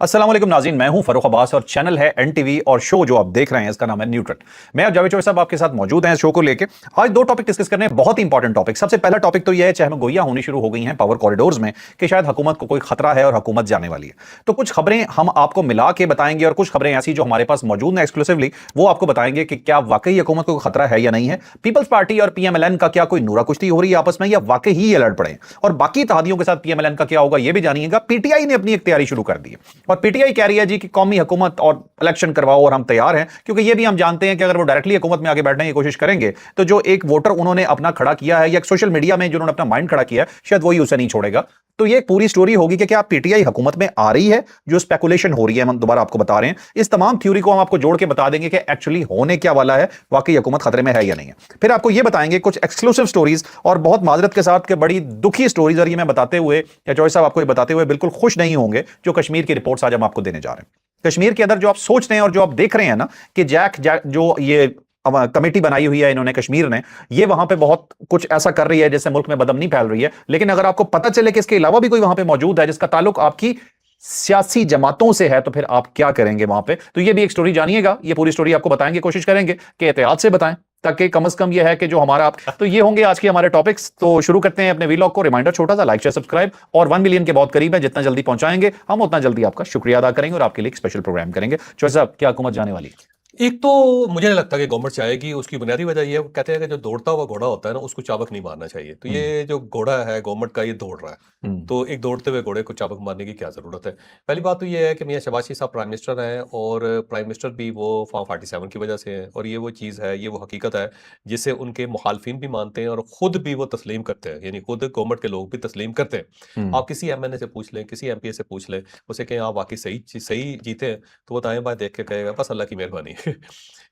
अस्सलाम वालेकुम नाज़रीन, मैं हूं फरूख अब्बास और चैनल है एनटीवी और शो जो आप देख रहे हैं इसका नाम है न्यूट्रल। मैं और जावेद चौधरी साहब आपके साथ मौजूद हैं इस शो को लेके। आज दो टॉपिक डिस्कस करने हैं, बहुत ही इंपॉर्टेंट टॉपिक। सबसे पहला टॉपिक तो यह है, चहमगोइयां होनी शुरू हो गई हैं पावर कॉरिडोर्स में कि शायद हुकूमत को कोई खतरा है और हुकूमत जाने वाली है। तो कुछ खबरें हम आपको मिला के बताएंगे और कुछ खबरें ऐसी जो हमारे पास मौजूद हैं एक्सक्लूसिवली, वो आपको बताएंगे कि क्या वाकई हुकूमत को खतरा है या नहीं है। पीपल्स पार्टी और पीएमएलएन का क्या कोई नूरा कुश्ती हो रही है आपस में, या वाकई ही ये लड़ पड़े। और बाकी इत्तेहादियों के साथ पीएमएलएन का क्या होगा ये भी जानिएगा। पीटीआई ने अपनी एक तैयारी शुरू कर दी है और पीटीआई कह रही है जी कि कौमी हुकूमत और इलेक्शन करवाओ और हम तैयार हैं, क्योंकि ये भी हम जानते हैं कि अगर वो डायरेक्टली हुकूमत में आगे बैठने की कोशिश करेंगे तो जो एक वोटर उन्होंने अपना खड़ा किया है या सोशल मीडिया में जो उन्होंने अपना माइंड खड़ा किया है, शायद वही उसे नहीं छोड़ेगा। तो ये पूरी स्टोरी होगी कि क्या पीटीआई हुकूमत में आ रही है, जो स्पेकुलेशन हो रही है, हम दोबारा आपको बता रहे हैं। इस तमाम थ्योरी को हम आपको जोड़ के बता देंगे कि एक्चुअली होने क्या वाला है, वाकई हुकूमत खतरे में है या नहीं है। फिर आपको ये बताएंगे कुछ एक्सक्लूसिव स्टोरीज और बहुत माजरत के साथ के बड़ी दुखी स्टोरीज, और ये मैं बताते हुए या चौधरी साहब आपको ये बताते हुए बिल्कुल खुश नहीं होंगे, जो कश्मीर की रिपोर्ट्स आज हम आपको देने जा रहे हैं। कश्मीर के अंदर जो आप सोच रहे हैं और जो आप देख रहे हैं ना कि जैक जो ये कमेटी बनाई हुई है इन्होंने कश्मीर ने, ये वहां पे बहुत कुछ ऐसा कर रही है जैसे मुल्क में बदअमनी फैल रही है। लेकिन अगर आपको पता चले कि इसके अलावा भी कोई वहां पे मौजूद है जिसका ताल्लुक आपकी सियासी जमातों से है, तो फिर आप क्या करेंगे वहां पे। तो ये भी एक स्टोरी जानिएगा, ये पूरी स्टोरी आपको बताएंगे, कोशिश करेंगे कि एहतियात से बताएं, ताकि कम से कम ये है कि जो हमारा आप तो ये होंगे आज के हमारे टॉपिक्स। तो शुरू करते हैं अपने वीलॉग को। रिमाइंडर छोटा सा, लाइक शेयर सब्सक्राइब, और 1 मिलियन के बहुत करीब है। जितना जल्दी पहुंचाएंगे हम उतना जल्दी आपका शुक्रिया अदा करेंगे और आपके लिए एक स्पेशल प्रोग्राम करेंगे। चौधरी साहब, क्या हुकूमत जाने वाली है? एक तो मुझे नहीं लगता कि गवर्नमेंट चाहेगी। उसकी बुनियादी वजह ये है, वो कहते हैं कि जो दौड़ता हुआ घोड़ा होता है ना, उसको चाबुक नहीं मारना चाहिए। तो ये जो घोड़ा है गवर्नमेंट का, ये दौड़ रहा है। तो एक दौड़ते हुए घोड़े को चाबुक मारने की क्या जरूरत है। पहली बात तो ये है कि मियां शहबाज शरीफ साहब प्राइम मिनिस्टर हैं, और प्राइम मिनिस्टर भी वो फॉर्म 47 की वजह से है। और ये वो चीज़ है, ये वो हकीकत है जिसे उनके मुखालफिन भी मानते हैं और खुद भी वो तस्लीम करते हैं। यानी खुद गवर्नमेंट के लोग भी तस्लीम करते हैं। आप किसी एमएनए से पूछ लें, किसी एमपीए से पूछ लें, उसे कहें आप वाकई सही जीते हैं, तो वो दाएं बाएं देख के कहेगा बस अल्लाह की मेहरबानी।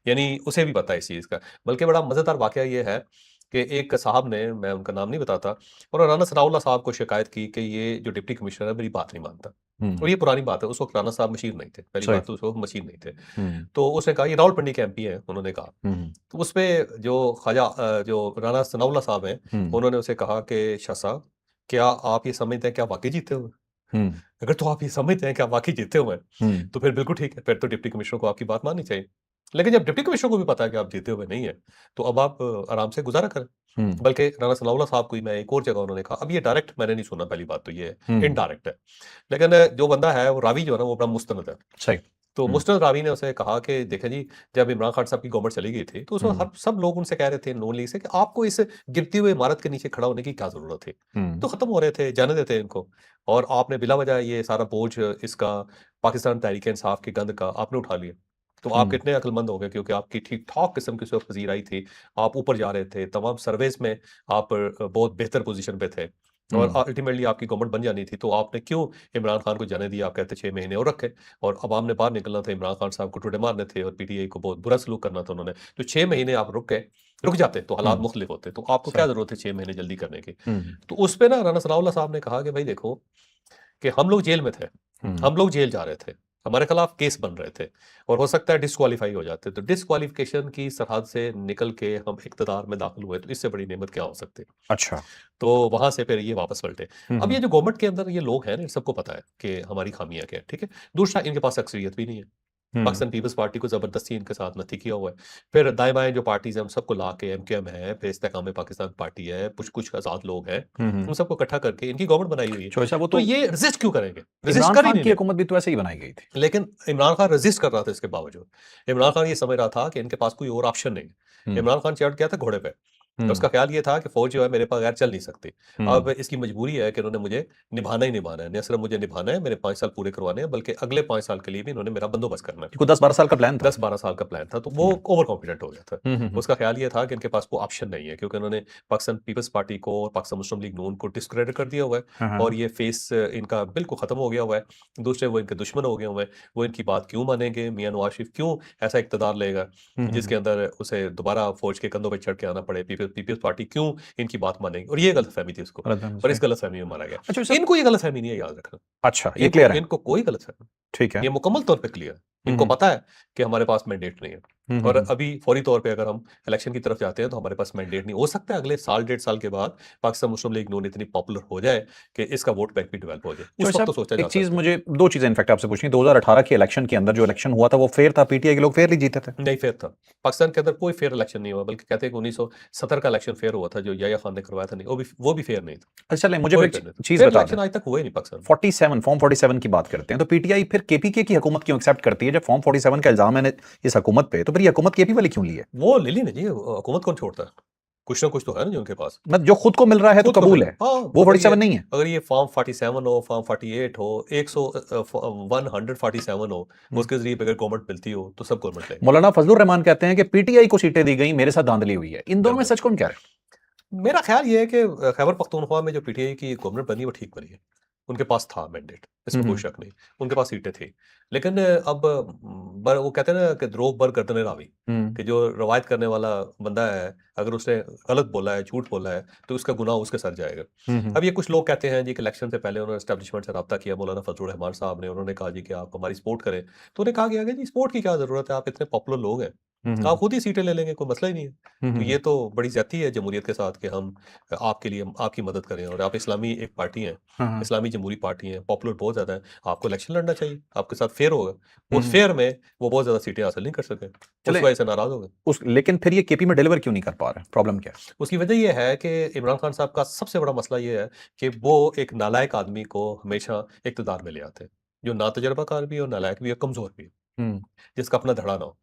यानी उसे भी पता है इस चीज़ का। बल्कि बड़ा मज़ेदार वाक़या ये है कि एक साहब ने, मैं उनका नाम नहीं बताता, और राना सनाउल्लाह साहब को शिकायत की कि ये जो डिप्टी कमिश्नर है मेरी बात नहीं मानता। और ये पुरानी बात है, उस वक़्त राना साहब मशीर नहीं थे। पहली सही। बात तो उस वक़्त मशीर नहीं थे। तो उसने कहा, ये रावलपिंडी के एमपी हैं, उन्होंने कहा। तो उसपे जो जो राना सनाउल्लाह साहब हैं, उन्होंने उसे कहा कि शाह साहब, क्या आप ये समझते हैं कि आप वाक़ई जीते हुए हैं? अगर तो आप ये समझते हैं कि आप वाक़ई जीते हुए हैं, तो फिर बिल्कुल ठीक है, फिर तो डिप्टी कमिश्नर को आपकी बात माननी चाहिए। लेकिन जब डिप्टी कमिश्नर को भी पता है कि आप जीते हुए नहीं है, तो अब आप आराम से गुज़ारा करें। बल्कि राना सनाउल्लाह साहब को ही मैं एक और जगह उन्होंने कहा, अब ये डायरेक्ट मैंने नहीं सुना, पहली बात तो ये है, इनडायरेक्ट है। लेकिन जो बंदा है, वो रावी जो है ना, वो बड़ा मुस्तनद है। सही। तो मुस्तनद रावी ने उसे कहा कि देखें जी, जब इमरान खान साहब की गवर्नमेंट चली गई थी, तो उसमें हर सब लोग उनसे कह रहे थे नून लीग से कि आपको इस गिरती हुई इमारत के नीचे खड़ा होने की क्या ज़रूरत थी? तो खत्म हो रहे थे, जाने देते इनको। और आपने बिला वजह ये सारा बोझ इसका पाकिस्तान तहरीक-ए-इंसाफ के गंद का आपने उठा लिया। तो आप कितने अक्लमंद हो गए, क्योंकि आपकी ठीक-ठाक किस्म की उस वक़्त वज़ीर आई थी। आप ऊपर जा रहे थे, तमाम सर्वेज़ में आप बहुत बेहतर पोज़ीशन पे थे, और अल्टीमेटली आपकी गवर्नमेंट बन जानी थी। तो आपने क्यों इमरान खान को जाने दिया? आप कहते 6 महीने और रखे, और अवाम ने बाहर निकलना था, इमरान खान साहब को ठुड्डे मारने थे और पीटीआई को बहुत बुरा सलूक करना था उन्होंने। तो 6 महीने आप रुक जाते तो हालात मुख्तलिफ होते। तो आपको क्या ज़रूरत है 6 महीने जल्दी करने की? तो उस पे ना राना सनाउल्लाह साहब ने कहा कि भाई देखो, कि हम लोग जेल में थे, हम लोग जेल जा रहे थे, हमारे खिलाफ केस बन रहे थे, और हो सकता है डिस्क्वालीफाई हो जाते। तो डिस्क्वालिफिकेशन की सरहद से निकल के हम इक़्तिदार में दाखिल हुए, तो इससे बड़ी नेमत क्या हो सकती? अच्छा। तो वहाँ से फिर ये वापस पलटे। अब ये जो गवर्नमेंट के अंदर ये लोग हैं ना, इन सबको पता है कि हमारी खामियाँ क्या है, ठीक है? दूसरा, इनके पास अक्सरियत भी नहीं है। पाकिस्तान पीपल्स पार्टी को ज़बरदस्ती इनके साथ नत्थी किया हुआ है। फिर दाएँ-बाएँ जो पार्टीज़ हैं, उन सबको ला के एमक्यूएम है, फिर इस्तेकाम-ए-पाकिस्तान पार्टी है, कुछ आज़ाद लोग हैं, उन सबको इकट्ठा करके इनकी गवर्नमेंट बनाई हुई है। चौधरी साहब, वो तो तो ये रेज़िस्ट क्यों करेंगे? रेज़िस्ट इमरान कर ही खान नहीं की रहे। हुकूमत भी तो ऐसे ही बनाई गई थी। लेकिन इमरान खान रेज़िस्ट कर रहा था इसके बावजूद। इमरान खान ये समझ रहा था कि इनके पास कोई और ऑप्शन नहीं है। इमरान खान चढ़ गया था घोड़े पे। तो उसका ख़्याल ये था कि फ़ौज जो है मेरे बगैर चल नहीं सकती। अब इसकी मजबूरी है कि इन्होंने मुझे निभाना ही निभाना है। न सिर्फ़ मुझे निभाना है, मेरे 5 साल पूरे करवाने हैं, बल्कि अगले 5 साल के लिए भी इन्होंने मेरा बंदोबस्त करना है। कोई 10-12 साल का प्लान था। 10-12 साल का प्लान था, तो वो ओवर कॉन्फिडेंट हो गया था। उसका ख़्याल ये था कि इनके पास कोई ऑप्शन नहीं है, क्योंकि उन्होंने पाकिस्तान पीपल्स पार्टी को और पाकिस्तान मुस्लिम लीग नून को डिस्क्रेडिट कर दिया हुआ है, और ये फेस इनका बिल्कुल ख़त्म हो गया हुआ है। दूसरे, वो इनके दुश्मन हो गए हुए हैं। वो इनकी बात क्यों मानेंगे? मियां नवाज शरीफ क्यों ऐसा इक़्तिदार लेगा जिसके अंदर उसे दोबारा फ़ौज के कंधों पे चढ़ के आना पड़े? पीपल्स पार्टी क्यों इनकी बात मानेगी? और ये गलतफ़हमी थी उसको, गलतफ़हमी और से। इस गलतफ़हमी में मारा गया। अच्छा सर। इनको ये गलतफ़हमी नहीं है, याद रखना। अच्छा, ये क्लियर है। इनको कोई गलतफ़हमी, ठीक है। ये मुकम्मल तौर पे क्लियर है। इनको हम्म, पता है कि हमारे पास मैंडेट नहीं है। हम्म, और अभी फौरी तौर पे अगर हम इलेक्शन की तरफ जाते हैं तो हमारे पास मैंडेट नहीं हो सकता है अगले साल 1.5 साल के बाद पाकिस्तान मुस्लिम लीग नून इतनी पॉपुलर हो जाए कि इसका वोट बैंक भी डेवलप हो जाए, चौधरी उस वक्त तो साहब सोचा जा एक चीज सकता है। मुझे दो चीजें इनफैक्ट आपसे पूछनी 2018 के इलेक्शन के अंदर जो इलेक्शन हुआ था वो फेयर था, पीटीआई के लोग फेयरली जीते थे। नहीं फेयर था, पाकिस्तान के अंदर कोई फेयर इलेक्शन नहीं हुआ, बल्कि कहते हैं कि 1970 का इलेक्शन फेयर हुआ था जो याया खान ने करवाया था, नहीं वो भी फेयर नहीं था। अच्छा चलें, मुझे कोई फिर फेयर नहीं था, चीज फेयर बता दें। इलेक्शन आज तक हुआ ही नहीं पाकिस्तान में। 47 फॉर्म 47 की बात करते हैं तो पीटीआई फिर केपीके की हुकूमत क्यों एक्सेप्ट करती है? जब फॉर्म 47 का इल्जाम है इस हुकूमत पे, तो फिर ये हुकूमत केपी वाली क्यों ली है? वो ले ली ना जी, हुकूमत कौन छोड़ता है? कुछ ना कुछ तो है ना जी उनके पास। मतलब जो खुद को मिल रहा है तो खुद को कबूल मिला है, हाँ, वो 47 नहीं है। अगर ये फॉर्म 47 हो, फॉर्म 48 हो, 147 हो, हम्म। उसके जरिए अगर गवर्नमेंट मिलती हो तो सब गवर्नमेंट लेंगे। मौलाना फजलुर रहमान कहते हैं कि पीटीआई को सीटें दी गई, मेरे साथ धांधली हुई है। इन दोनों में बिल्कुल। सच कौन कह रहा मेरा ख्याल ये है कि खैबर पख्तूनख्वा में जो पीटीआई की गवर्नमेंट बनी वो ठीक बनी है। उनके पास था मैंडेट, है? इसमें कोई शक नहीं। उनके पास सीटें थी। लेकिन अब वो कहते हैं ना कि द्रोह बर गर्दन रावी, हम्म, कि जो रवायत करने वाला बंदा है, अगर उसने गलत बोला है, झूठ बोला है, तो उसका गुनाह उसके सर जाएगा। हम्म, अब ये कुछ लोग कहते हैं जी कि इलेक्शन से पहले उन्होंने एस्टेब्लिशमेंट से रब्ता किया मौलाना फजलुर रहमान साहब ने, उन्होंने कहा जी कि आप हमारी सपोर्ट करें। तो उन्हें कहा गया कि जी सपोर्ट की क्या ज़रूरत है, आप इतने पॉपुलर लोग हैं, आप खुद ही सीटें ले लेंगे, कोई मसला ही नहीं है। तो हम्म, ये तो बड़ी ज़्यादती है जमहूरियत के साथ कि हम आपके लिए आपकी मदद करें, और आप इस्लामी एक पार्टी हैं, हाँ, हाँ, इस्लामी जमहूरी पार्टी हैं, पॉपुलर बहुत ज़्यादा है, आपको इलेक्शन लड़ना चाहिए, आपके साथ फेयर होगा। उस हम्म। फेयर में वो बहुत ज़्यादा सीटें हासिल नहीं कर सके, उस चलें, वजह से नाराज़ हो गए। उस लेकिन फिर ये केपी में डिलीवर क्यों नहीं कर पा रहे? प्रॉब्लम क्या है? उसकी वजह ये है कि इमरान खान साहब का सबसे बड़ा मसला ये है कि वो एक नालायक आदमी को हमेशा इक़्तिदार में ले आते हैं, जो नातजुर्बाकार भी है और नालायक भी है, कमज़ोर भी है, हम्म, जिसका अपना धड़ा ना हो।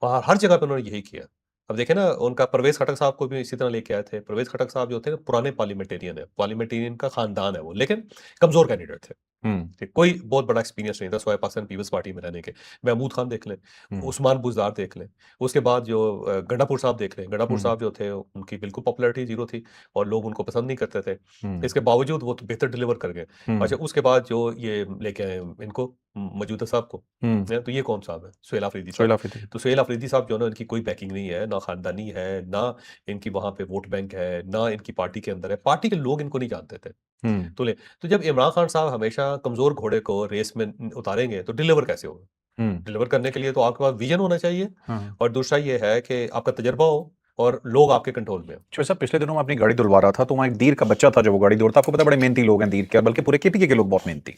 और हर जगह पे उन्होंने यही किया। अब देखें ना, उनका परवेज़ खटक साहब को भी इसी तरह लेके आए थे। परवेज़ खटक साहब जो थे ना पुराने पार्लियामेंटेरियन है, पार्लियामेंटेरियन का ख़ानदान है वो, लेकिन कमज़ोर कैंडिडेट थे। हम्म, ठीक, कोई बहुत बड़ा एक्सपीरियंस नहीं था सिवाय पाकिस्तान पीपल्स पार्टी में रहने के। महमूद खान देख लें, हम्म, उस्मान बुज़दार देख लें, उसके बाद जो गंडापुर साहब देख लें। गंडापुर हम्म, साहब जो थे उनकी बिल्कुल पॉपुलैरिटी ज़ीरो थी और लोग उनको पसंद नहीं करते थे। हम्म, इसके बावजूद वो तो बेहतर डिलीवर कर गए। हम्म, अच्छा, उसके बाद जो ये लेके आए इनको मौजूदा साहब को, हम्म। तो ये कौन साहब है? सुहेल अफरीदी सोहेल साहब। आफरीदी। तो सुहेल अफरीदी साहब जो है ना, इनकी कोई बैकिंग नहीं है, ना ख़ानदानी है, ना इनकी वहाँ पे वोट बैंक है, ना इनकी पार्टी के अंदर है। पार्टी के लोग इनको नहीं जानते थे। हम्म, तो जब इमरान खान साहब हमेशा कमज़ोर घोड़े को रेस में उतारेंगे तो डिलीवर कैसे होगा? हम्म, डिलीवर करने के लिए तो आपके पास विज़न होना चाहिए, हाँ। और दूसरा ये है कि आपका तजुर्बा हो और लोग आपके कंट्रोल में हों। अच्छा साहब, पिछले दिनों मैं अपनी गाड़ी धुलवा रहा था तो वहाँ एक दीर का बच्चा था जो वो गाड़ी दौड़ता। आपको पता है बड़े मेहनती लोग हैं दीर के, बल्कि पूरे केपीके के लोग बहुत मेहनती।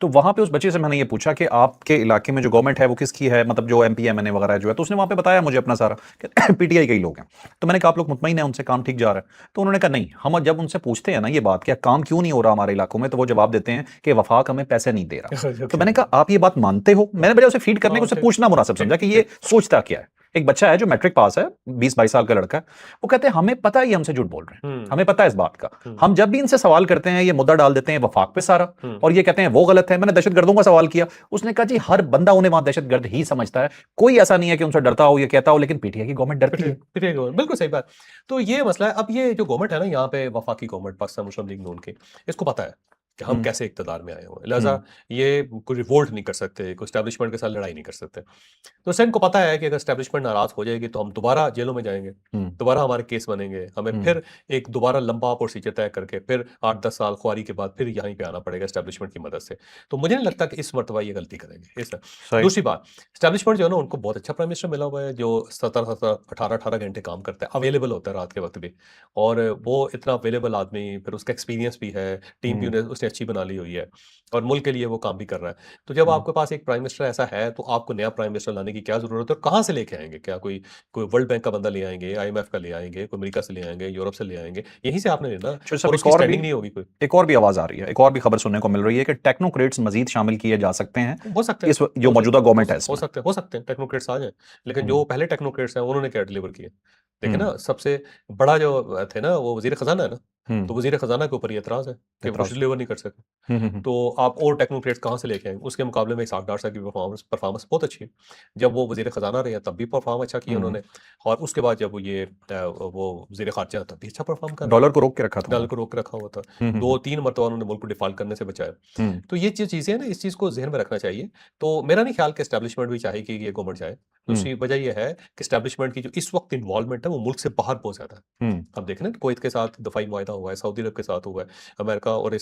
तो वहाँ पे उस बच्चे से मैंने ये पूछा कि आपके इलाके में जो गवर्नमेंट है वो किसकी है, मतलब जो एमपी एमएनए वगैरह जो है। तो उसने वहाँ पे बताया मुझे अपना सारा कि पीटीआई के ही लोग हैं। तो मैंने कहा आप लोग मुतमईन हैं उनसे, काम ठीक जा रहा है? तो उन्होंने कहा नहीं, हम जब उनसे पूछते हैं ना ये बात कि काम क्यों नहीं हो रहा हमारे इलाकों में, तो वो जवाब देते हैं कि वफाक हमें पैसे नहीं दे रहा। तो मैंने कहा आप ये बात मानते हो? मैंने बजाय उसे फीड करने को हाँ, उसे ठीक, पूछना मुनासिब समझा ठीक, कि ये ठीक। सोचता क्या है। एक बच्चा है जो मैट्रिक पास है, 20-22 साल का लड़का है। वो कहते हैं हमें पता है ये हमसे झूठ बोल रहे हैं, हुँ, हमें पता है इस बात का। हुँ, हम जब भी इनसे सवाल करते हैं ये मुद्दा डाल देते हैं वफाक पे सारा, हुँ। और ये कहते हैं वो गलत है। मैंने दहशतगर्दों का सवाल किया, उसने कहा जी हर बंदा उन्हें वहां दहशतगर्द ही समझता है, कोई ऐसा नहीं है कि उनसे डरता हो, ये कहता हो, लेकिन पीटीआई की गवर्नमेंट डरती पिटे है। पिटेगा गवर्नमेंट, बिल्कुल सही बात। तो ये मसला है, अब ये जो गवर्नमेंट है ना यहाँ पे वफाकी गवर्नमेंट पाकिस्तान मुस्लिम लीग नून की, इसको पता है कि हम हम्म, कैसे इक़्तिदार में आए हुए हैं। लिहाज़ा हम्म, ये कोई रिवोल्ट नहीं कर सकते, कोई एस्टेब्लिशमेंट के साथ लड़ाई नहीं कर सकते। तो इससे इनको पता है कि अगर एस्टेब्लिशमेंट नाराज़ हो जाएगी तो हम दोबारा जेलों में जाएँगे, हम्म, दोबारा हमारे केस बनेंगे, हमें हम्म, फिर एक दोबारा लंबा प्रोसीजर तय करके फिर 8-10 साल ख्वारी के बाद फिर यहीं पे आना पड़ेगा एस्टेब्लिशमेंट की मदद से। तो मुझे नहीं लगता कि इस मर्तबा ये गलती करेंगे। सही। दूसरी बात, एस्टेब्लिशमेंट जो है ना उनको बहुत अच्छा प्राइम मिनिस्टर मिला हुआ है जो 17-17, 18-18 घंटे काम करता है, अवेलेबल होता है रात के वक़्त भी। और वो इतना अवेलेबल आदमी, फिर उसका एक्सपीरियंस भी है, टीम भी हम्म, उसने अच्छी बना ली हुई है और मुल्क के लिए वो काम भी कर रहा है। तो जब हम्म, आपके पास एक प्राइम मिनिस्टर ऐसा है तो आपको नया प्राइम मिनिस्टर लाने की क्या ज़रूरत है और कहाँ से लेके आएँगे? क्या कोई कोई वर्ल्ड बैंक का बंदा ले आएँगे, आईएमएफ का ले आएँगे, कोई अमेरिका से ले आएँगे, यूरोप से ले आएँगे? यहीं से आपने लेना, अच्छा साहब, और उसकी स्टैंडिंग नहीं होगी कोई। एक और भी आवाज आ रही है, एक और भी खबर सुनने को मिल रही है कि टेक्नोक्रेट्स मजीद शामिल किए जा सकते हैं हो सकते हैं, इस जो मौजूदा गवर्नमेंट है इसमें। हो सकते हैं टेक्नोक्रेट्स आ जाएँ। लेकिन जो हम्म, पहले टेक्नोक्रेट्स हैं उन्होंने क्या डिलीवर किया? देखिए हम्म, ना, सबसे बड़ा जो थे ना वो वज़ीर ख़ज़ाना है ना, हम्म, तो वज़ीर ख़ज़ाना के ऊपर ये एतराज़ है कि वो कुछ एतराज। डिलीवर नहीं कर सके। हम्म, तो आप और टेक्नोक्रेट्स कहाँ से लेके आएँगे? उसके मुकाबले में इसहाक डार साहब की परफ़ॉर्मेंस बहुत अच्छी है। जब वो वज़ीर ख़ज़ाना रहे हैं तब भी परफ़ॉर्म अच्छा किया हम्म, उन्होंने, और उसके बाद जब वो वज़ीर ख़ारिजा तब भी अच्छा परफ़ॉर्म कर रहे हैं। डॉलर को रोक के रखा था डॉलर उन्होंने। को रोक के रखा हुआ था। हम्म, 2-3 मर्तबा उन्होंने मुल्क को डिफ़ॉल्ट करने से बचाया। हम्म, तो ये जो चीज़ें हैं ना, इस चीज़ को ज़हन में रखना चाहिए। तो मेरा नहीं ख़्याल कि एस्टेब्लिशमेंट भी चाहे कि ये गवर्नमेंट जाए। हम्म, दूसरी वजह ये है कि एस्टेब्लिशमेंट की जो इस वक़्त इन्वॉल्वमेंट है वो मुल्क से बाहर बहुत ज़्यादा है। हम्म, अब देखें ना कुवैत के साथ दफ़ाई मुआहिदा हुआ है, सऊदी अरब के साथ हुआ है, अमेरिका और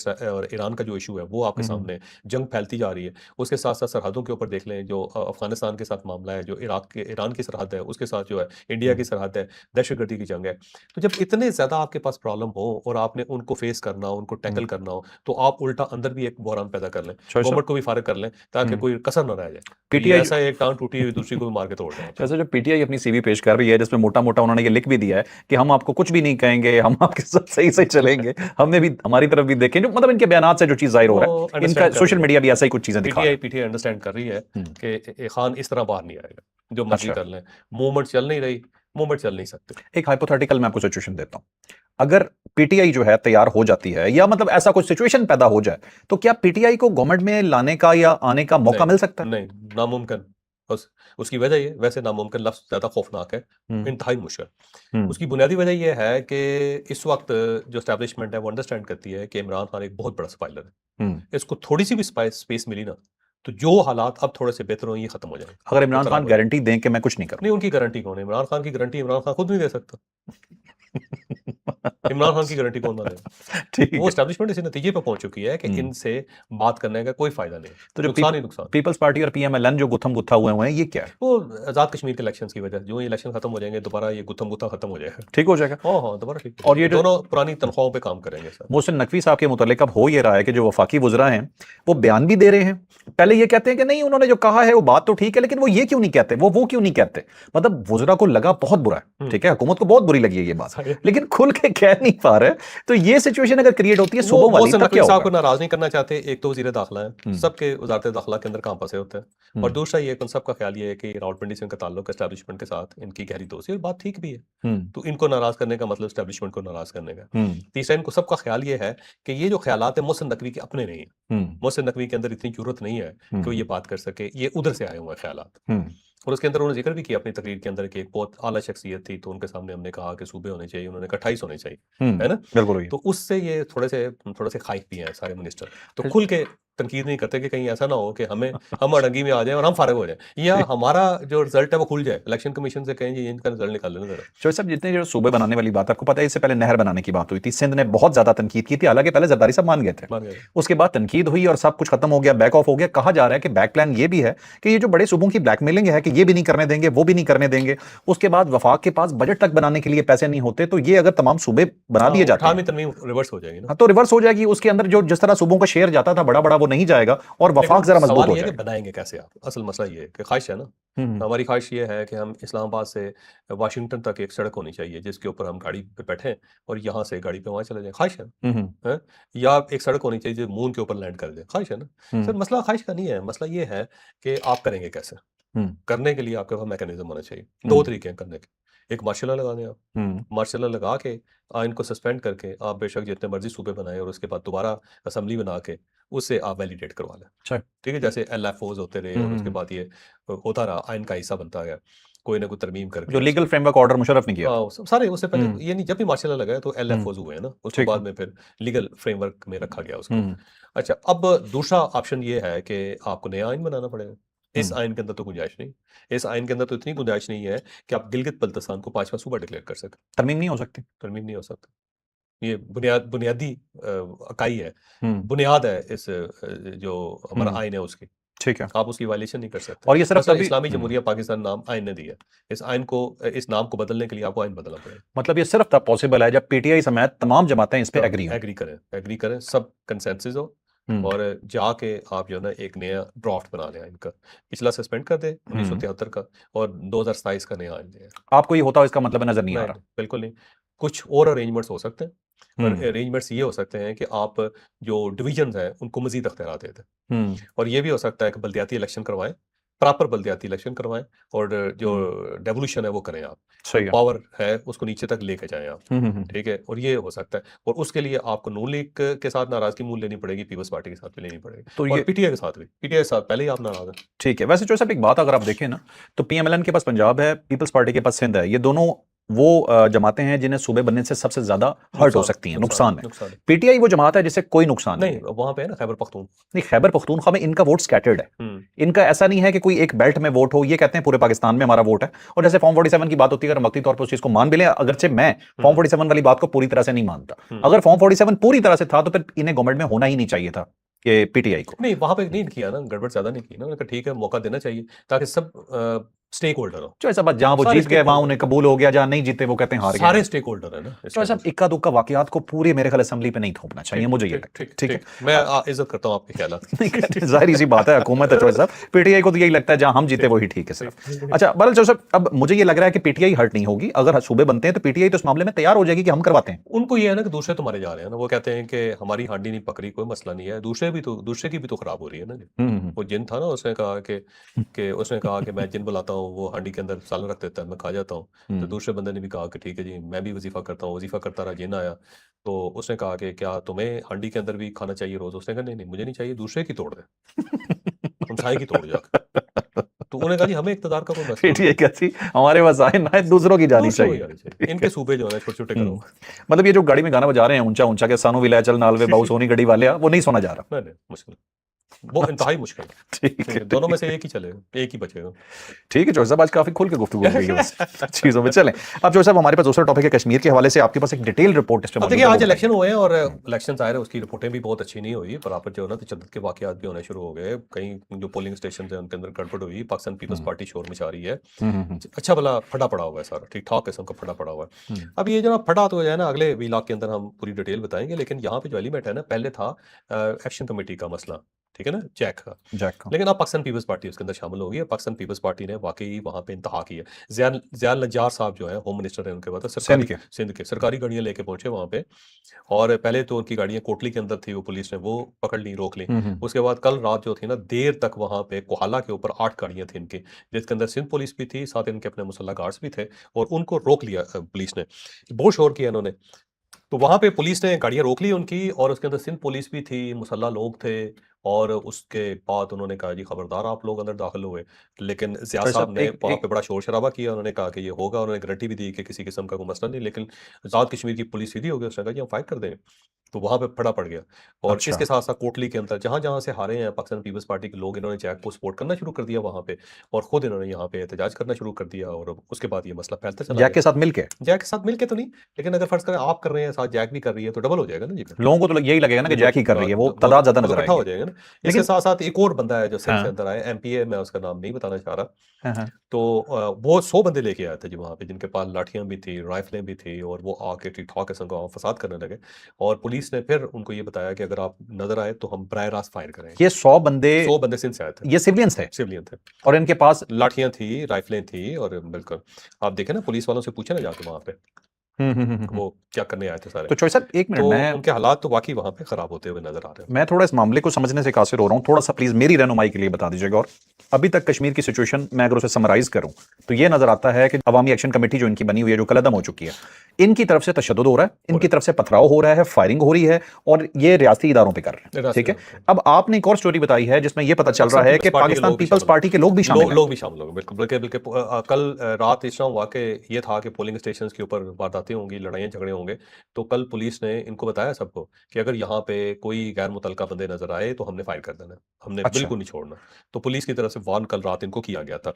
ईरान का जो इशू है वो आपके सामने है, जंग फैलती जा रही है। उसके साथ-साथ सरहदों के ऊपर देख लें, जो अफ़गानिस्तान के साथ मामला है, जो ईरान की सरहद है, उसके साथ जो है इंडिया की सरहद है, दहशतगर्दी की जंग है। तो जब इतने ज़्यादा आपके पास प्रॉब्लम हो और आपने उनको फेस करना हो, उनको टैकल करना हो, तो आप उल्टा अंदर भी एक बहरान पैदा कर लें, शायद गवर्नमेंट को भी फारिग कर लें, ताकि कोई कसर ना रह जाए। तो ये पीटीआई ऐसा है, एक टाँग टूटी हुई दूसरी को भी मार के तोड़ दें आप। जैसे जो पीटीआई अपनी सीवी पेश कर रही है जिसमें मोटा-मोटा उन्होंने ये लिख भी दिया है कि हम आपको कुछ भी नहीं कहेंगे, हम आपके साथ सही से चलेंगे, हमने भी हमारी तरफ भी देखें, जो मतलब इनके बयानात से जो चीज़ ज़ाहिर हो रहा वो है, इनका अंडरस्टैंड कर सोशल रही है। मीडिया भी ऐसा ही कुछ चीज़ें दिखा रहा है। पीटीआई अंडरस्टैंड कर रही है हुँ, कि खान इस तरह बाहर नहीं आएगा, जो मर्ज़ी अच्छा। कर लें। मूवमेंट चल नहीं रही, मूवमेंट चल नहीं सकती। एक हाइपोथेटिकल मैं आपको सिचुएशन देता हूँ। अगर पीटीआई जो है तैयार हो जाती है या मतलब ऐसा कुछ सिचुएशन पैदा हो जाए, तो क्या पीटीआई को गवर्नमेंट में लाने का या आने का मौका नहीं, मिल सकता है? नहीं, नामुमकिन। बस उसकी वजह ये, वैसे नामुमकिन लफ्ज़ ज़्यादा खौफनाक है, हुँ, इंतहाई मुश्किल। हुँ, उसकी बुनियादी वजह ये है कि इस वक़्त जो एस्टेब्लिशमेंट है वो अंडरस्टैंड करती है कि इमरान खान एक बहुत बड़ा स्पॉइलर है। हुँ। इसको थोड़ी-सी भी स्पेस मिली ना, तो जो हालात अब थोड़े से बेहतर हों, ये खत्म हो जाएँगे, अगर वो इमरान खराब खान हो जाएँगे। गारंटी दें कि मैं कुछ नहीं नहीं, उनकी गारंटी कौन है? इमरान खान की गारंटी इमरान खान खुद नहीं दे सकता। इमरान खान की गारंटी कौन ना देगा? ठीक वो है। एस्टेब्लिशमेंट इस नतीजे पे पहुँच चुकी है कि हुँ। इनसे बात करने का कोई फ़ायदा नहीं है। तो जो नुकसान ही नुकसान। पीपल्स पार्टी और पीएमएलएन जो गुत्थम-गुत्था हुए हैं, ये क्या है? वो आज़ाद कश्मीर के इलेक्शंस की वजह से, जो ये इलेक्शन खत्म हो जाएँगे, दोबारा ये गुत्थम-गुत्था खत्म हो जाएगा। ठीक हो जाएगा? हाँ, हाँ, दोबारा ठीक हो और ये जाएगा। जो दोनों पुरानी तनख्वाहों पे काम करेंगे सर। मोहसिन नकवी साहब के मुतालिक अब हो ये रहा है कि जो वफाकी वुज़रा हैं, वो बयान भी दे रहे हैं। पहले ये कहते हैं कि नहीं उन्होंने जो कहा है वो बात तो ठीक है, लेकिन वो ये क्यों नहीं कहते? वो क्यों नहीं कहते? मतलब वुज़रा को लगा बहुत बुरा है, हुँ। ठीक है? हुकूमत को बहुत बुरी लगी है ये बात, सही है। लेकिन खुल के कह नहीं पा रहे। तो ये सिचुएशन अगर क्रिएट होती है वो सूबों वाली, मोहसिन तब नकवी क्या साहब को होगा? नाराज़ नहीं करना चाहते। एक तो वज़ीर दाखिला हैं, हुँ, सबके वज़ारत दाखिला के अंदर काम फँसे होते हैं। और हुँ, दूसरा ये, उन सबका ख़्याल ये है कि रावलपिंडी से इनका ताल्लुक एस्टेब्लिशमेंट के साथ, इनकी गहरी दोस्ती और बात ठीक भी है। हुँ, तो इनको नाराज़ करने का मतलब एस्टेब्लिशमेंट को नाराज़ करने का। हुँ, तीसरा, इनको सबका ख़्याल ये है कि ये जो ख़्यालात हैं मोहसिन नकवी के अपने नहीं हैं। हुँ, मोहसिन नकवी के अंदर इतनी जुर्रत नहीं है कि वो हुँ, ये बात कर सके, ये उधर से आए हुए हैं ख़्यालात। हुँ, और उसके अंदर उन्होंने ज़िक्र भी किया अपनी तकरीर के अंदर कि एक बहुत आला शख्सियत थी, तो उनके सामने हमने कहा कि सूबे होने चाहिए, उन्होंने कहा 28 होने चाहिए, हुँ, है ना? बिल्कुल वही है। तो उससे ये थोड़े से ख़ाइफ़ भी हैं सारे मिनिस्टर। तो खुल के तनकीद नहीं करते कि कहीं ऐसा ना हो कि हम अड़ंगी में आ जाएँ और हम फ़ारिग हो जाएँ, या हमारा जो रिज़ल्ट है वो खुल जाए। इलेक्शन कमीशन से कहें जी इनका रिज़ल्ट निकाल लेना ज़रा। शोएब साहब जितने जो सूबे बनाने वाली बात आपको पता है इससे पहले नहर बनाने की बात हुई थी सिंध ने बहुत ज्यादा तनकीद की थी हालांकि पहले जरदारी साहब मान गए थे मान गए। उसके बाद तनकीद हुई और सब कुछ खत्म हो गया बैक ऑफ हो गया कहा जा रहा है कि बैक प्लान ये भी है कि ये जो बड़े सूबों की ब्लैकमेलिंग है कि ये भी नहीं करने देंगे वो भी नहीं करने देंगे उसके बाद वफाक के पास बजट तक बनाने के लिए पैसे नहीं होते तो ये अगर तमाम सूबे बना दिए जाते हैं 18वीं तरमीम रिवर्स हो जाएगी ना। हाँ, तो रिवर्स हो जाएगी उसके अंदर जो जिस तरह सूबों का शेयर जाता था बड़ा बड़ा वो नहीं जाएगा और वफाक जरा मजबूत सवाल हो ये है कि जाएगा बनाएँगे कैसे आप? असल मसला ये है कि ख्वाहिश है ना, हम्म हमारी ख्वाहिश ये है कि हम इस्लामाबाद से वाशिंगटन तक एक सड़क होनी चाहिए जिसके ऊपर हम गाड़ी पे बैठें और यहाँ से गाड़ी पे वहाँ चले जाएँ, ख्वाहिश है ना? हम्म हैं? या एक सड़क होनी चाहिए जो मून के ऊपर लैंड कर दे, ख्वाहिश है ना? हम्म सर मसला ख्वाहिश का नहीं है, मसला ये है कि आप करेंगे कैसे? हम्म करने के लिए आपके पास मैकेनिज़्म होना चाहिए। 2 हम्म तरीके हैं करने के, एक मार्शल लॉ लगा दें आप, हम्म मार्शल लॉ लगा के इनको सस्पेंड करके आप बेशक जितने मर्ज़ी सूबे बनाएँ और उसके बाद दोबारा असेंबली बना के उससे आप वैलिडेट करवा लें। अच्छा ठीक है? जैसे एलएफओज़ होते रहे और उसके हम्म बाद ये होता रहा, आइन का हिस्सा बनता गया। कोई ना कोई तरमीम करके जो लीगल उसको फ्रेमवर्क ऑर्डर मुशर्रफ ने किया था सारे उससे पहले हम्म ये नहीं, जब भी मार्शल लॉ लगा है तो हम्म एलएफओज़ हुए हैं ना, उसको ठीक है बाद में फिर लीगल फ्रेमवर्क में रखा गया उसको। हम्म अच्छा, अब दूसरा ऑप्शन ये है कि आपको नया आइन बनाना पड़ेगा। इस हम्म आइन के अंदर तो गुंजाइश नहीं। इस आइन के अंदर तो इतनी गुंजाइश नहीं है कि आप गिलगित-बल्तिस्तान को 5वां सूबा डिक्लेयर कर सकें। तरमीम नहीं हो सकती तरमीम नहीं हो सकता। ये बुनियादी इकाई है, हम्म बुनियाद है इस जो हमारा हम्म आइन है उसकी। ठीक है आप उसकी वायलेशन नहीं कर सकते। और ये सिर्फ मसलन तभी इस्लामी जमहूरिया पाकिस्तान नाम आइन ने दिया है। इस नाम को बदलने के लिए आपको आइन बदलना पड़ेगा। मतलब ये सिर्फ तब पॉसिबल है जब पीटीआई समेत तमाम जमातें इस पे एग्री हों एग्री करें, सब कंसेंसस हो हम्म और जाके आप जो है ना एक नया ड्राफ्ट बना लें आइन का। पिछला सस्पेंड कर दें हम्म 1973 का और 2027 का नया आइन लें। आपको ये होता हो इसका मतलब नजर नहीं आ नहीं, रहा नहीं, बिल्कुल नहीं। कुछ और अरेंजमेंट्स हो सकते हैं, और हम्म अरेंजमेंट्स ये हो सकते हैं कि आप जो डिवीज़न्स हैं उनको मज़ीद अख्तियारात दे दें। हम्म और ये भी हो सकता है कि बल्दियाती इलेक्शन करवाएँ, प्रॉपर बल्दियाती इलेक्शन करवाएँ और जो हम्म डेवोल्यूशन है वो करें आप। जो सही है पावर है उसको नीचे तक लेके जाएँ आप, हम्म ठीक है? और ये हो सकता है, और उसके लिए आपको नून लीग के साथ नाराज़गी मूल लेनी पड़ेगी, पीपल्स पार्टी के साथ भी लेनी पड़ेगी तो और ये पीटीआई के साथ भी। पीटीआई के साथ पहले ही आप नाराज़ हैं। ठीक है वैसे जो साहब एक बात अगर आप देखें ना तो पीएमएलएन के पास पंजाब है पीपल्स पार्टी के पास सिंध है ये दोनों वो जमातें हैं जिन्हें सूबे बनने से सबसे ज्यादा हर्ट हो सकती हैं, नुकसान है। नुकसान है। पीटीआई वो जमात है जिससे कोई नुकसान नहीं नहीं, वहां पे है ना खैबर पख्तून। नहीं, खैबर पख्तूनख्वा में इनका वोट स्कैटर्ड है। इनका ऐसा नहीं है कि कोई एक बेल्ट में वोट हो, ये कहते हैं पूरे पाकिस्तान में हमारा वोट है। और जैसे फॉर्म 47 की बात होती है, अगर मकती तौर पर उस चीज को मान भी लें, अगरचे मैं फॉर्म 47 वाली बात को पूरी तरह से नहीं मानता। अगर फॉर्म 47 पूरी तरह से था तो फिर इन्हें गवर्नमेंट में होना ही नहीं चाहिए था, ये पीटीआई को। नहीं, वहां पे नहीं किया ना, गड़बड़ ज्यादा नहीं की ना, उन्होंने कहा ठीक है मौका देना चाहिए ताकि सब स्टेक होल्डर हो। जो ऐसा बात, जहां वो सारे जीत गए वहां उन्हें कबूल हो गया, जहां नहीं जीते वो कहते हैं हार गए। सारे स्टेक होल्डर है ना तो ऐसा इक्का दुक्का वाकयात को पूरे मेरे ख्याल असेंबली पे नहीं थोपना चाहिए, मुझे ये लगता है। ठीक है, मैं इज्जत करता हूँ आपके ख्यालात की। नहीं, जाहिर सी बात है, हुकूमत है चौधरी साहब, पीटीआई को तो यही लगता है जहां हम जीते वही ठीक है सिर्फ। अच्छा बहरहाल चौधरी साहब, अब मुझे ये लग रहा है कि पीटीआई हर्ट नहीं होगी। अगर सूबे बनते हैं तो पीटीआई तो इस मामले में तैयार हो जाएगी कि हम करवाते हैं। उनको ये है ना कि दूसरे तो मारे जा रहे हैं ना, वो कहते हैं कि हमारी हांडी नहीं पकड़ी, कोई मसला नहीं है, दूसरे की भी तो खराब हो रही है ना जी। वो जिन था ना, उसने कहा कि मैं जिन बुलाता हूँ वो हांडी के अंदर सालन रख देता है, मैं खा जाता हूँ। तो दूसरे बंदे ने भी कहा कि ठीक है जी, मैं भी वजीफा करता हूँ, वजीफा करता रहा, जिन आया। तो उसने कहा कि क्या तुम्हें हांडी के अंदर भी खाना चाहिए रोज? उसने कहा नहीं मुझे नहीं चाहिए, दूसरे की तोड़ दे, हमसाये की तोड़ जाकर। तो उन्होंने कहा जी हमें इक़्तिदार का कोई मसला नहीं पीटीआई कहती हमारे पास आए ना, दूसरों की जानी दूसरों को चाहिए। जानी चाहिए। इनके सूबे जो है छोटे छोटे करो। मतलब ये जो गाड़ी में गाना बजा रहे हैं ऊंचा ऊंचा के सानू विलाय चल नालवे बाऊ सोनी गड़ी वाले, वो नहीं सुना जा रहा। नहीं मुश्किल, वो इंतहाई मुश्किल है। ठीक है, दोनों में से एक ही चलेगा, एक ही बचेगा। ठीक है चौधरी साहब, आज काफी खुल के गुफ्तगू हो गई है बस चीजों में। चलें अब चौधरी साहब, हमारे पास दूसरा टॉपिक है कश्मीर के हवाले से, आपके पास एक डिटेल रिपोर्ट इस पे अब मौजूद देखिए, है, आज वो इलेक्शन बताइए। हुए हैं और इलेक्शन आए रहे, उसकी रिपोर्टें भी बहुत अच्छी नहीं हुई, पर आप जो है ना तशद्दुद के वाकयात भी होने शुरू हो गए। कहीं जो पोलिंग स्टेशन है उनके अंदर गड़बड़ हुई, पाकिस्तान पीपल्स पार्टी शोर मचा रही है। अच्छा भला फटा पड़ा हुआ है, सारा ठीक ठाक किस्म का फटा पड़ा हुआ है। अब ये जो फटा तो है ना, अगले वीलॉग के अंदर हम पूरी डिटेल बताएंगे, लेकिन यहाँ पे जो एलिमेंट है ना, पहले था एक्शन कमेटी का मसला, ठीक है ना, जैक का। जैक का। लेकिन अब पाकिस्तान पीपल्स पार्टी उसके अंदर शामिल हो गई है। पाकिस्तान पीपल्स पार्टी ने वाकई वहां पे इंतहा की है। ज़िया नज्जार साहब जो है होम मिनिस्टर है, उनके बाद सिंध के सरकारी गाड़ियां लेके पहुंचे वहां पे। और पहले तो उनकी गाड़ियां कोटली के अंदर थी, वो पुलिस ने वो पकड़ ली, रोक ली। उसके बाद कल रात जो थी ना, देर तक वहां पे कोहाला के ऊपर 8 गाड़ियां थी इनकी, जिसके अंदर सिंध पुलिस भी थी, साथ इनके अपने मुसल्ला गार्ड्स भी थे, और उनको रोक लिया पुलिस ने। बहुत शोर किया इन्होंने। तो वहां पे पुलिस ने गाड़ियां रोक ली उनकी, और उसके अंदर सिंध पुलिस भी थी, मुसल्ला लोग थे। और उसके बाद उन्होंने कहा जी खबरदार आप लोग अंदर दाखिल हुए। लेकिन ज़िया चौधरी साहब साहब ने एक वहाँ एक पे बड़ा शोर शराबा किया, उन्होंने कहा कि ये होगा, उन्होंने गारंटी भी दी कि किसी किस्म का कोई मसला नहीं। लेकिन आज़ाद कश्मीर की पुलिस सीधी हो गई, उसने कहा जी हम फाइट कर देंगे। तो वहां पे फटा पड़ गया। और अच्छा, इसके साथ साथ कोटली के अंदर जहां जहां से हारे हैं पाकिस्तान पीपल्स पार्टी के लोग, इन्होंने जैक को सपोर्ट करना शुरू कर दिया वहां पे, और खुद इन्होंने यहाँ पे एहतजाज करना शुरू कर दिया, और उसके बाद ये मसला फैलता चला जैक गया। के साथ मिलके जैक के साथ मिलके तो नहीं, लेकिन अगर फर्ज करें आप कर रहे हैं, साथ जैक भी कर रही है, तो डबल हो जाएगा ना जी। लोगों को तो यही लगेगा ना कि जैक ही कर रही है, वो वो तादाद ज्यादा वो तो नजर इकट्ठा हो आएगी। जाएगा ना। इसके लेकिन साथ साथ एक और बंदा है जो सिंध से हाँ, अंदर आया, एमपीए, मैं उसका नाम नहीं बताना चाह रहा। हाँ, हाँ, तो वो 100 बंदे लेके आए थे जी वहाँ पे, जिनके पास लाठियां भी थी, राइफलें भी थी, और वो आके ठीक ठाक किस्म का फसाद करने लगे। और पुलिस ने फिर उनको ये बताया कि अगर आप नजर आए तो हम बराह रास्त फायर करेंगे। ये 100 बंदे 100 बंदे सिंध से आए थे, ये सिविलियंस थे सिविलियन थे, और इनके पास लाठियां थी, राइफलें थी, और बिल्कुल आप देखें ना, पुलिस वालों से पूछे ना जाके वहाँ पे वो क्या करने आए थे सारे। तो चौधरी साहब एक मिनट, तो मैं उनके हालात तो वाकई वहाँ पे खराब होते हुए नजर आ रहे हैं। मैं थोड़ा इस मामले को समझने से कासिर हो रहा हूँ, थोड़ा सा प्लीज मेरी रहनुमाई के लिए बता दीजिएगा। और अभी तक कश्मीर की सिचुएशन मैं अगर उसे समराइज करूं तो ये नजर आता है कि अवामी एक्शन कमेटी जो इनकी बनी हुई है, जो कलअदम हो चुकी है, इनकी तरफ से तशद्दुद हो रहा है, इनकी तरफ से पथराव हो रहा है, फायरिंग हो रही है, और ये रियासती इदारों पे कर रहे हैं। ठीक है, अब आपने एक और स्टोरी बताई है जिसमें यह पता चल रहा है कि पाकिस्तान पीपल्स पार्टी के लोग भी शामिल हैं। लोग भी शामिल होंगे, बिल्कुल बल्कि बल्कि कल रात इस तरह हुआ कि ये था कि पोलिंग स्टेशन के ऊपर वारदातें होंगी, लड़ाइयाँ झगड़े होंगे। तो कल पुलिस ने इनको बताया सबको कि अगर यहाँ पे कोई गैर मुतल्लका बंदे नजर आए तो हमने फायर कर देना, हमने अच्छा, बिल्कुल नहीं छोड़ना। तो पुलिस की तरफ से वार्न कल रात इनको किया गया था।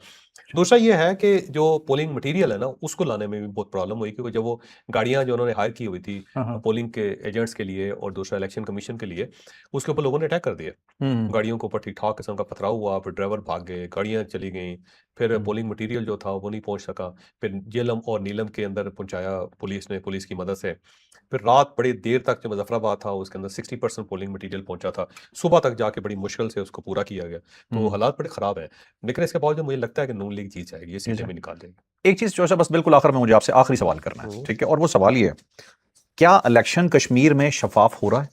दूसरा ये है कि जो पोलिंग मटेरियल है ना, उसको लाने में भी बहुत प्रॉब्लम हुई, क्योंकि जब वो गाड़ियां जो उन्होंने हायर की हुई थी हाँ, हाँ, पोलिंग के एजेंट्स के लिए और दूसरा इलेक्शन कमीशन के लिए, उसके ऊपर लोगों ने अटैक कर दिया। गाड़ियों के ऊपर ठीक ठाक किस्म का पथराव हुआ, फिर ड्राइवर भाग गए, गाड़ियां चली गईं, फिर पोलिंग मटेरियल जो था वो नहीं पहुंच सका। फिर जेलम और नीलम के अंदर पहुंचाया पुलिस ने, पुलिस की मदद से। फिर रात बड़ी देर तक जो मुजफ्फराबाद था उसके अंदर 60% पोलिंग मटेरियल पहुंचा था, सुबह तक जाके बड़ी मुश्किल से उसको पूरा किया गया। तो हालात बड़े खराब हैं, लेकिन इसके बावजूद मुझे लगता है कि नून लीग जीत जाएगी, ये सीटें भी निकाल देगी। एक चीज जो है बस बिल्कुल आखिर में मुझे आपसे आखिरी सवाल करना है, ठीक है, और वो सवाल ये है, क्या इलेक्शन कश्मीर में शफाफ हो रहा है?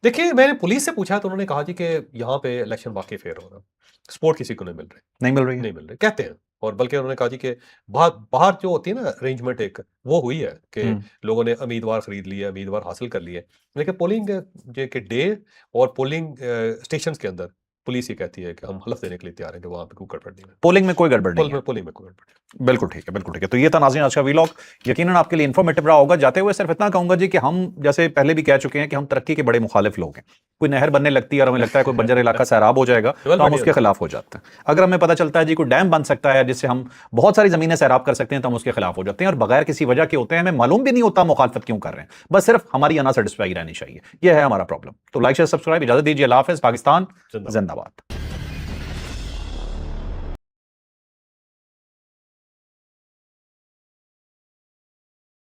देखिए, मैंने पुलिस से पूछा तो उन्होंने कहा जी कि यहाँ पे इलेक्शन वाकई फेयर हो रहा है, सपोर्ट किसी को नहीं मिल रही, नहीं मिल रही है? नहीं मिल रही कहते हैं। और बल्कि उन्होंने कहा जी कि बाहर बाहर जो होती है ना अरेंजमेंट, एक वो हुई है कि लोगों ने उम्मीदवार खरीद लिए, उम्मीदवार हासिल कर लिए, लेकिन पोलिंग जो कि डे और पोलिंग स्टेशन के अंदर पुलिस ये कहती है कि हम हलफ देने के लिए तैयार हैं कि वहाँ पे कोई गड़बड़ नहीं है। पोलिंग में कोई गड़बड़ नहीं है। पोलिंग में कोई गड़बड़ नहीं है। बिल्कुल ठीक है, बिल्कुल ठीक है। तो ये था नाज़रीन आज का वीलॉग, यकीनन आपके लिए इन्फॉर्मेटिव रहा होगा। जाते हुए सिर्फ इतना कहूंगा जी कि हम जैसे पहले भी कह चुके हैं कि हम तरक्की के बड़े मुखालिफ लोग हैं। कोई नहर बनने लगती है और हमें लगता है कोई बंजर इलाका सैराब हो जाएगा तो हम उसके खिलाफ हो जाते हैं। अगर हमें पता चलता है जी कोई डैम बन सकता है जिससे हम बहुत सारी जमीनें सैराब कर सकते हैं तो हम उसके खिलाफ हो जाते हैं, और बगैर किसी वजह के होते हैं, हमें मालूम भी नहीं होता मुखालफत क्यों कर रहे हैं, बस सिर्फ हमारी अना सेटिस्फाई रहनी चाहिए। यह है हमारा प्रॉब्लम। तो लाइक शेयर सब्सक्राइब, इजाजत दीजिए। अल्लाह हाफिज़। पाकिस्तान जिंदाबाद।